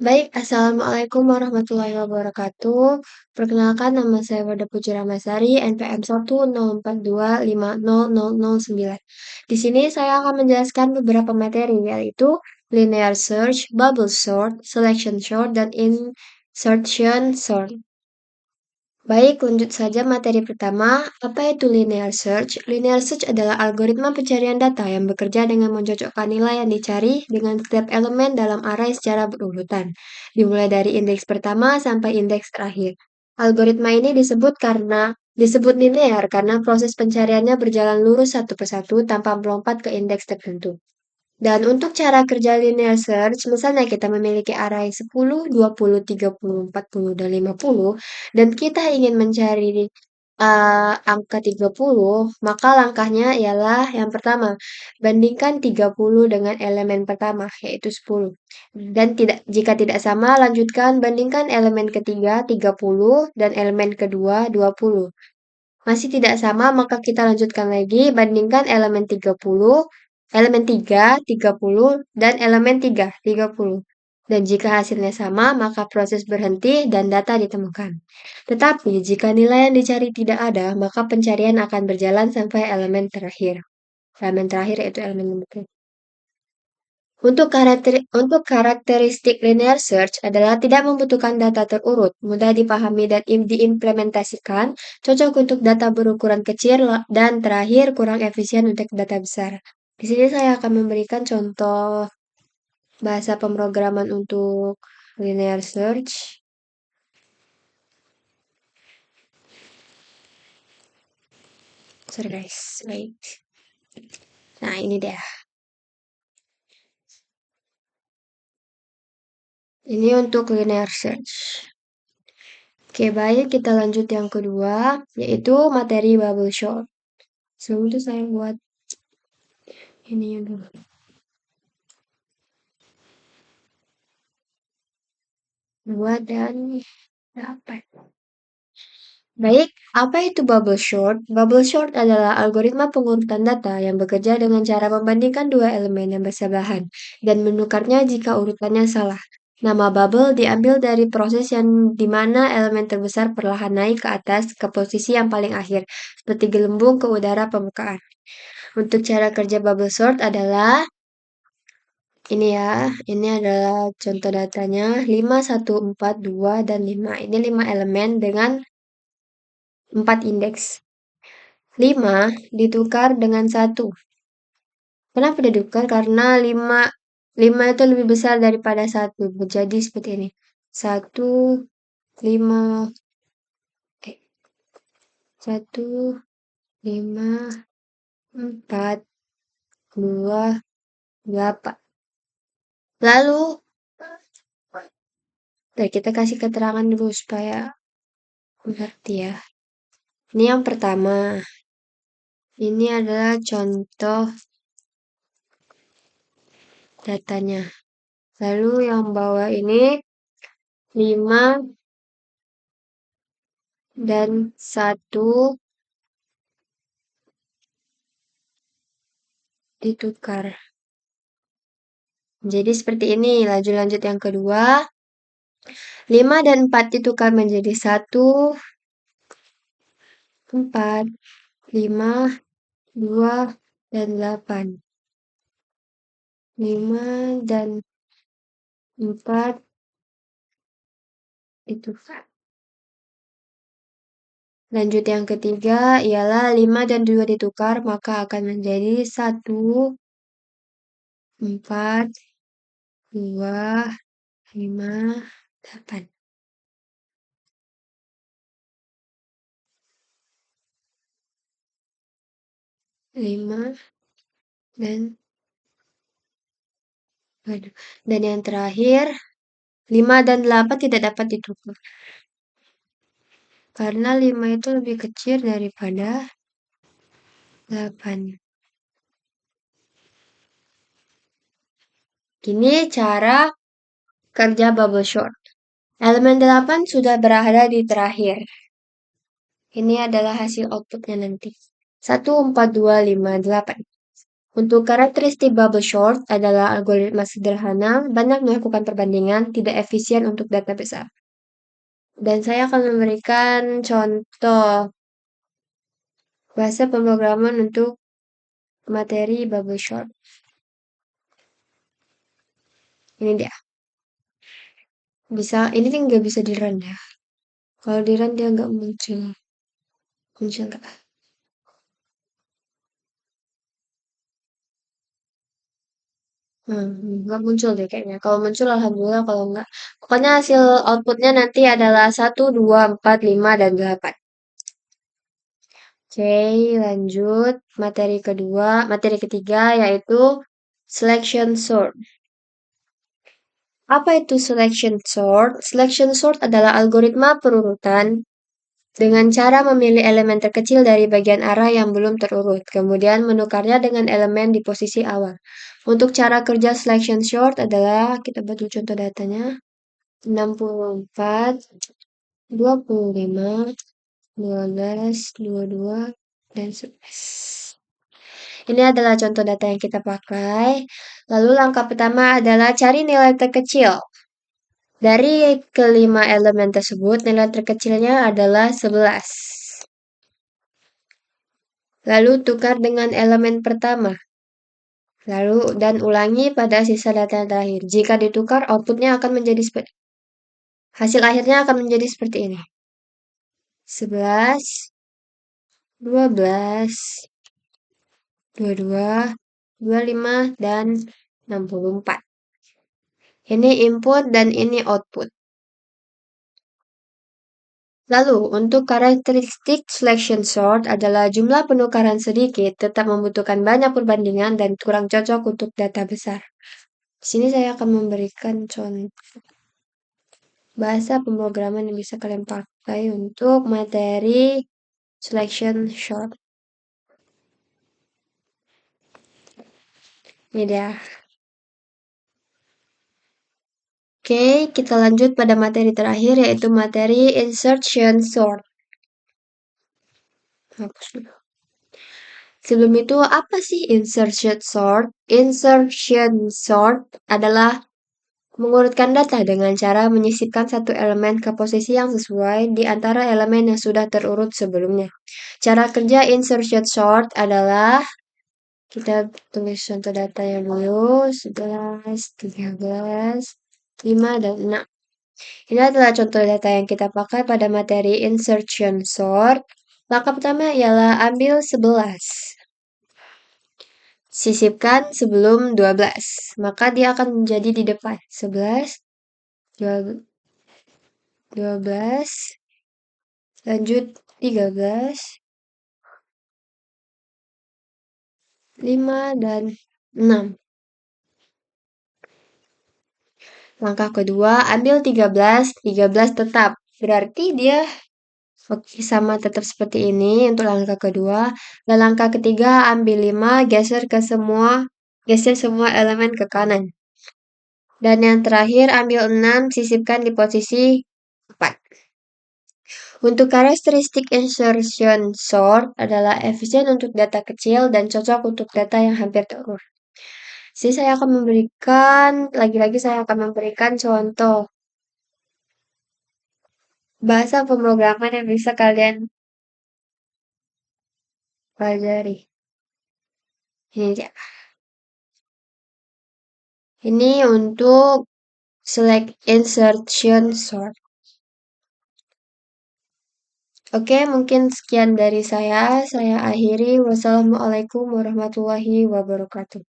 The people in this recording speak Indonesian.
Baik, Assalamualaikum warahmatullahi wabarakatuh. Perkenalkan, nama saya Wada Pujiaramasari, NPM 104250009. Di sini saya akan menjelaskan beberapa materi, yaitu linear search, bubble sort, selection sort, dan insertion sort. Baik, lanjut saja materi pertama. Apa itu linear search? Linear search adalah algoritma pencarian data yang bekerja dengan mencocokkan nilai yang dicari dengan setiap elemen dalam array secara berurutan, dimulai dari indeks pertama sampai indeks terakhir. Algoritma ini disebut linear karena proses pencariannya berjalan lurus satu persatu tanpa melompat ke indeks tertentu. Dan untuk cara kerja linear search, misalnya kita memiliki array 10, 20, 30, 40, dan 50, dan kita ingin mencari angka 30, maka langkahnya ialah yang pertama, bandingkan 30 dengan elemen pertama, yaitu 10. Dan jika tidak sama, lanjutkan bandingkan elemen ketiga 30 dan elemen kedua 20. Masih tidak sama, maka kita lanjutkan lagi, bandingkan elemen 30, elemen 3, 30, dan elemen 3, 30. Dan jika hasilnya sama, maka proses berhenti dan data ditemukan. Tetapi, jika nilai yang dicari tidak ada, maka pencarian akan berjalan sampai elemen terakhir. Elemen terakhir yaitu elemen nomor 3. Untuk karakteristik linear search adalah tidak membutuhkan data terurut, mudah dipahami dan diimplementasikan, cocok untuk data berukuran kecil, dan terakhir kurang efisien untuk data besar. Di sini saya akan memberikan contoh bahasa pemrograman untuk linear search. Sorry guys, wait. Nah, ini dia. Ini untuk linear search. Oke, baik, kita lanjut yang kedua, yaitu materi bubble sort. Sebelum itu saya buat ininya dulu. Dua dan dapat. Baik, apa itu bubble sort? Bubble sort adalah algoritma pengurutan data yang bekerja dengan cara membandingkan dua elemen yang bersebelahan dan menukarnya jika urutannya salah. Nama bubble diambil dari proses yang di mana elemen terbesar perlahan naik ke atas ke posisi yang paling akhir, seperti gelembung ke udara permukaan. Untuk cara kerja bubble sort adalah ini ya, ini adalah contoh datanya 5, 1, 4, 2, dan 5. Ini 5 elemen dengan 4 indeks. 5 ditukar dengan 1. Kenapa ditukar? Karena 5 itu lebih besar daripada 1. Jadi seperti ini. 1, 5, 1, 5, 4, 2, 8. Lalu, kita kasih keterangan dulu supaya ngerti ya. Ini yang pertama. Ini adalah contoh datanya. Lalu yang bawah ini 5 dan 1 ditukar. Jadi seperti ini. Lanjut yang kedua. 5 dan 4 ditukar menjadi 1, 4, 5, 2, dan 8. 5 dan 4 ditukar. Lanjut yang ketiga ialah 5 dan 2 ditukar, maka akan menjadi 1, 4, 2, 5, 8. 5 dan yang terakhir 5 dan 8 tidak dapat ditukar. Karena 5 itu lebih kecil daripada 8. Ini cara kerja bubble sort. Elemen 8 sudah berada di terakhir. Ini adalah hasil outputnya nanti. 1, 4, 2, 5, 8. Untuk karakteristik bubble sort adalah algoritma sederhana, banyak melakukan perbandingan, tidak efisien untuk data besar. Dan saya akan memberikan contoh bahasa pemrograman untuk materi bubble sort. Ini dia. Bisa, ini tuh nggak bisa di run ya. Kalau di run dia nggak muncul. Muncul nggak? Nggak muncul deh kayaknya. Kalau muncul alhamdulillah, kalau nggak. Pokoknya hasil outputnya nanti adalah 1, 2, 4, 5, dan 8. Oke, lanjut. Materi ketiga yaitu selection sort. Apa itu selection sort? Selection sort adalah algoritma perurutan dengan cara memilih elemen terkecil dari bagian arah yang belum terurut, kemudian menukarnya dengan elemen di posisi awal. Untuk cara kerja selection sort adalah, kita buat dulu contoh datanya, 64, 25, 12, 22, dan 11. Ini adalah contoh data yang kita pakai. Lalu langkah pertama adalah cari nilai terkecil. Dari kelima elemen tersebut, nilai terkecilnya adalah 11. Lalu tukar dengan elemen pertama. Lalu dan ulangi pada sisa data yang terakhir. Jika ditukar, outputnya akan menjadi seperti hasil akhirnya akan menjadi seperti ini. 11, 12, 22, 25, dan 64. Ini input dan ini output. Lalu, untuk karakteristik selection sort adalah jumlah penukaran sedikit, tetap membutuhkan banyak perbandingan dan kurang cocok untuk data besar. Di sini saya akan memberikan contoh bahasa pemrograman yang bisa kalian pakai untuk materi selection sort. Ini dia. Oke, kita lanjut pada materi terakhir yaitu materi insertion sort. Hapus dulu. Sebelum itu, apa sih insertion sort? Insertion sort adalah mengurutkan data dengan cara menyisipkan satu elemen ke posisi yang sesuai di antara elemen yang sudah terurut sebelumnya. Cara kerja insertion sort adalah, kita tulis contoh data yang dulu, 11, 13, 5, dan 6. Ini adalah contoh data yang kita pakai pada materi insertion sort. Langkah pertama ialah ambil 11. Sisipkan sebelum 12. Maka dia akan menjadi di depan. 11, 12, lanjut 13, 5, dan 6. Langkah kedua, ambil 13, 13 tetap. Berarti dia sama tetap seperti ini untuk langkah kedua. Dan langkah ketiga, ambil 5, geser semua elemen ke kanan. Dan yang terakhir, ambil 6, sisipkan di posisi 4. Untuk karakteristik insertion sort adalah efisien untuk data kecil dan cocok untuk data yang hampir terurut. Jadi lagi-lagi saya akan memberikan contoh bahasa pemrograman yang bisa kalian pelajari. Ini dia. Ini untuk select insertion sort. Oke, mungkin sekian dari saya. Saya akhiri. Wassalamualaikum warahmatullahi wabarakatuh.